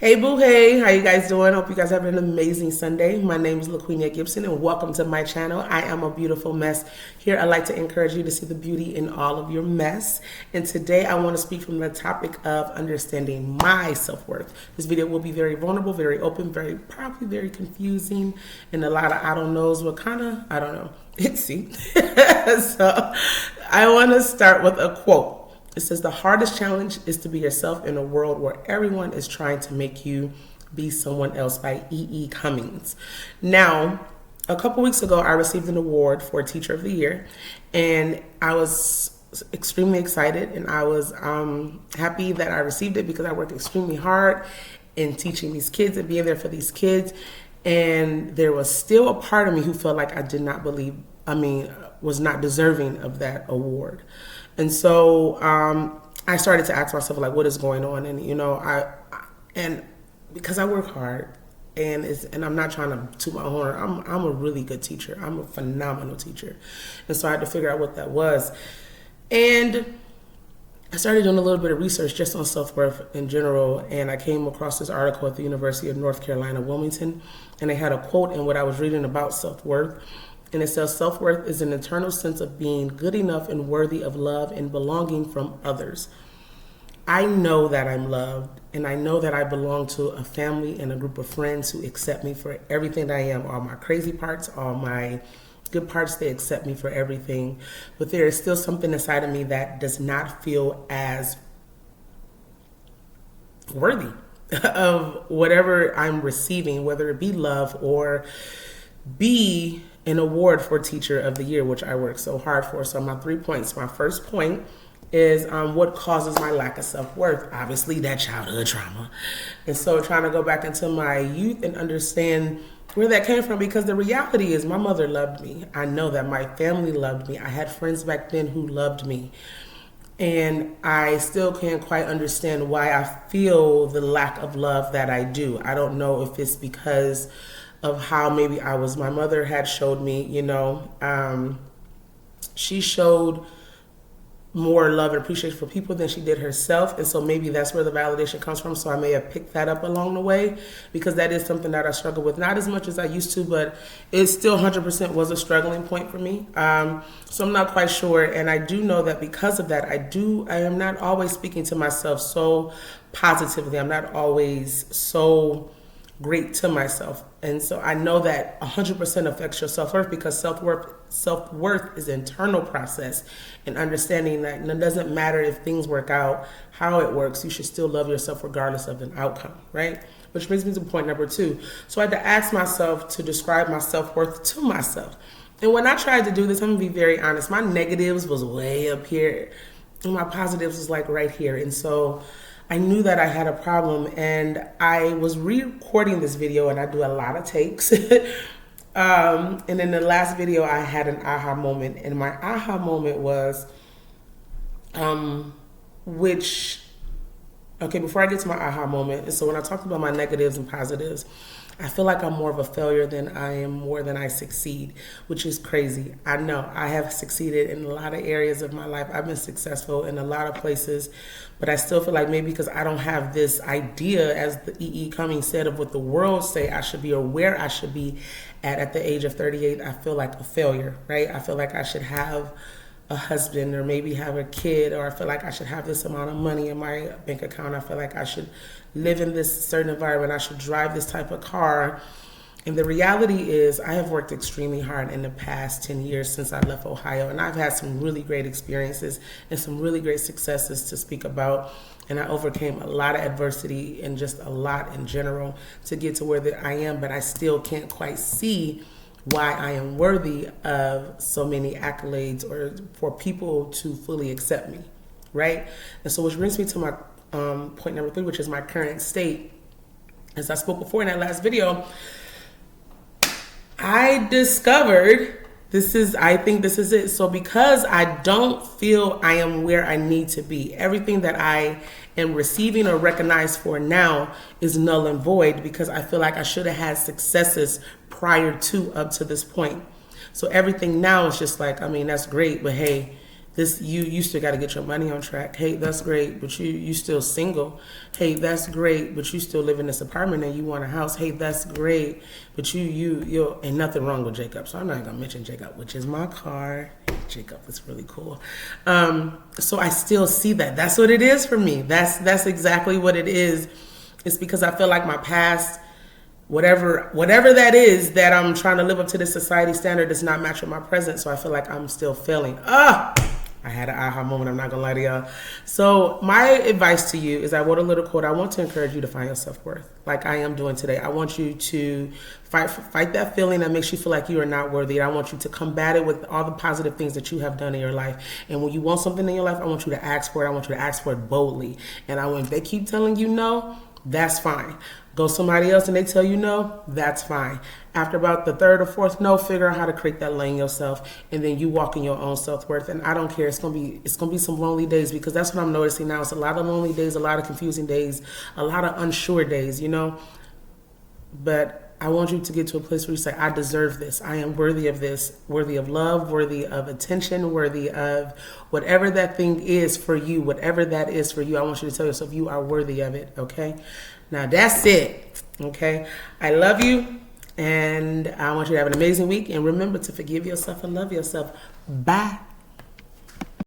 Hey boo hey, how you guys doing? Hope you guys have an amazing Sunday. My name is LaQuenia Gibson and welcome to my channel. I am a beautiful mess. Here I like to encourage you to see the beauty in all of your mess. And today I want to speak from the topic of understanding my self-worth. This video will be very vulnerable, very open, probably very confusing, and a lot of I don't knows. What kind of, I don't know. See? So I want to start with a quote. It says, the hardest challenge is to be yourself in a world where everyone is trying to make you be someone else, by Hiii Cummings. Now, a couple weeks ago, I received an award for Teacher of the Year, and I was extremely excited, and I was happy that I received it because I worked extremely hard in teaching these kids and being there for these kids. And there was still a part of me who felt like I did not believe, was not deserving of that award. And so I started to ask myself, like, what is going on? And, and because I work hard and I'm not trying to toot my horn, I'm a really good teacher. I'm a phenomenal teacher. And so I had to figure out what that was. And I started doing a little bit of research just on self-worth in general, and I came across this article at the University of North Carolina, Wilmington, and they had a quote in what I was reading about self-worth. And it says, self-worth is an internal sense of being good enough and worthy of love and belonging from others. I know that I'm loved, and I know that I belong to a family and a group of friends who accept me for everything that I am, all my crazy parts, all my good parts. They accept me for everything. But there is still something inside of me that does not feel as worthy of whatever I'm receiving, whether it be love or be an award for Teacher of the Year, which I worked so hard for. So my 3 points. My first point is what causes my lack of self-worth. Obviously, that childhood trauma. And so trying to go back into my youth and understand where that came from, because the reality is my mother loved me. I know that my family loved me. I had friends back then who loved me. And I still can't quite understand why I feel the lack of love that I do. I don't know if it's because of how maybe my mother had showed me, she showed more love and appreciation for people than she did herself. And so maybe that's where the validation comes from. So I may have picked that up along the way, because that is something that I struggle with. Not as much as I used to, but it still 100% was a struggling point for me. So I'm not quite sure. And I do know that because of that, I am not always speaking to myself so positively. I'm not always so great to myself. And so I know that 100% affects your self-worth, because self-worth is an internal process, and understanding that it doesn't matter if things work out, how it works, you should still love yourself regardless of an outcome, right? Which brings me to point number 2. So I had to ask myself to describe my self-worth to myself. And when I tried to do this, I'm gonna be very honest, my negatives was way up here and my positives was like right here. And so I knew that I had a problem, and I was re-recording this video, and I do a lot of takes. And in the last video, I had an aha moment, and my aha moment was, before I get to my aha moment, and so when I talked about my negatives and positives, I feel like I'm more of a failure than I succeed, which is crazy. I know I have succeeded in a lot of areas of my life. I've been successful in a lot of places, but I still feel like maybe because I don't have this idea, as the Hiii Cummings said, of what the world say I should be or where I should be at the age of 38, I feel like a failure, right? I feel like I should have a husband or maybe have a kid, or I feel like I should have this amount of money in my bank account. I feel like I should live in this certain environment. I should drive this type of car. And the reality is I have worked extremely hard in the past 10 years since I left Ohio, and I've had some really great experiences and some really great successes to speak about. And I overcame a lot of adversity and just a lot in general to get to where I am, but I still can't quite see why I am worthy of so many accolades or for people to fully accept me, right? And so which brings me to my point number 3, which is my current state. As I spoke before in that last video, I discovered I think this is it. So because I don't feel I am where I need to be, everything that I am receiving or recognized for now is null and void, because I feel like I should have had successes prior to up to this point. So everything now is just like, that's great, but hey, This you still got to get your money on track. Hey, that's great, but you still single. Hey, that's great, but you still live in this apartment and you want a house. Hey, that's great, but you ain't nothing wrong with Jacob. So I'm not gonna mention Jacob, which is my car. Jacob is really cool. So I still see that. That's what it is for me. That's exactly what it is. It's because I feel like my past, whatever that is, that I'm trying to live up to this society standard, does not match with my present. So I feel like I'm still failing. I had an aha moment, I'm not gonna lie to y'all. So my advice to you is, I wrote a little quote. I want to encourage you to find your self-worth, like I am doing today. I want you to fight that feeling that makes you feel like you are not worthy. I want you to combat it with all the positive things that you have done in your life. And when you want something in your life, I want you to ask for it. I want you to ask for it boldly. And if they keep telling you no, that's fine. Go somebody else and they tell you no, that's fine. After about the third or fourth no, figure out how to create that lane yourself, and then you walk in your own self-worth. And I don't care, it's gonna be some lonely days, because that's what I'm noticing now. It's a lot of lonely days, a lot of confusing days, a lot of unsure days, But I want you to get to a place where you say, I deserve this. I am worthy of this, worthy of love, worthy of attention, worthy of whatever that thing is for you, whatever that is for you. I want you to tell yourself you are worthy of it, okay? Now that's it, okay? I love you, and I want you to have an amazing week. And remember to forgive yourself and love yourself. Bye.